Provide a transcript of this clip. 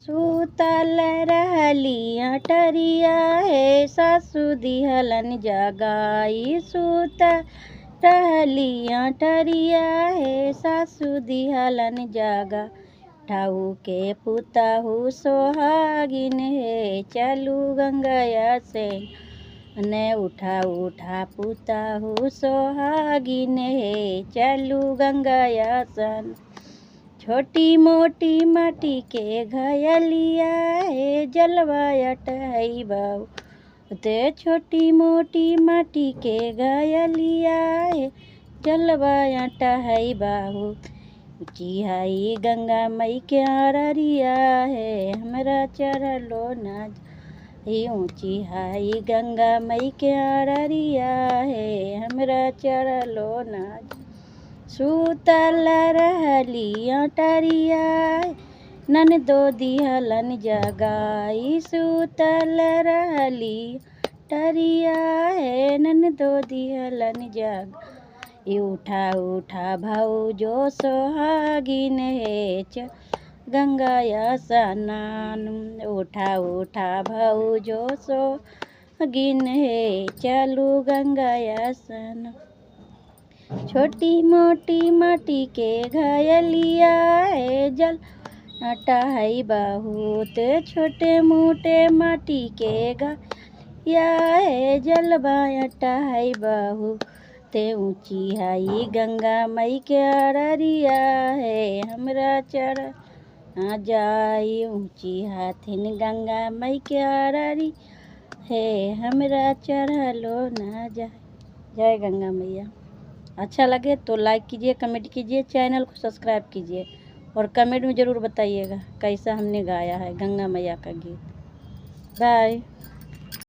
सूतल रहली अटरिया हे सासु दिहलन जगाई। सूतल रहली अटरिया हे सासु दिहलन जगा। ठाऊ के पुतहु सोहागिन हे चलू गंगया से ने उठा उठा पुतहु सोहागिन हे चलू गंगया सन। छोटी मोटी माटी के घयलिया हे जलवा अटहई बाऊ। ते छोटी मोटी माटी के घयलिया हे जलवा अटहई बाऊ। ऊँची हाई गंगा मई के अररिया है हमरा चढ़लो ना जाई। ऊँची हाई गंगा मई के अररिया है हमरा चढ़लो ना जाई। सूतल रहली अटरिया ननदो दिहलन जगाई। सूतल रहली अटरिया है ननदो दिहलन जगाई। उठा उठा भौजो सोहागिन हे गंगया स्नान। उठा उठा भौजो सोहागिन हे चलू गंगया स्नान। छोटी मोटी माटी के घयलिया है जल अटहई बहुत। छोटे मोटे माटी के घयलिया है जलवा अटहई बहुत। ऊँची हाई गंगा मई के अररिया है हमरा चढ़ ना जाई। ऊँची हाथिन गंगा मई के अररिया है हमरा चढ़लो ना जाई। जय गंगा मैया। अच्छा लगे तो लाइक कीजिए, कमेंट कीजिए, चैनल को सब्सक्राइब कीजिए और कमेंट में ज़रूर बताइएगा कैसा हमने गाया है गंगा मैया का गीत। बाय।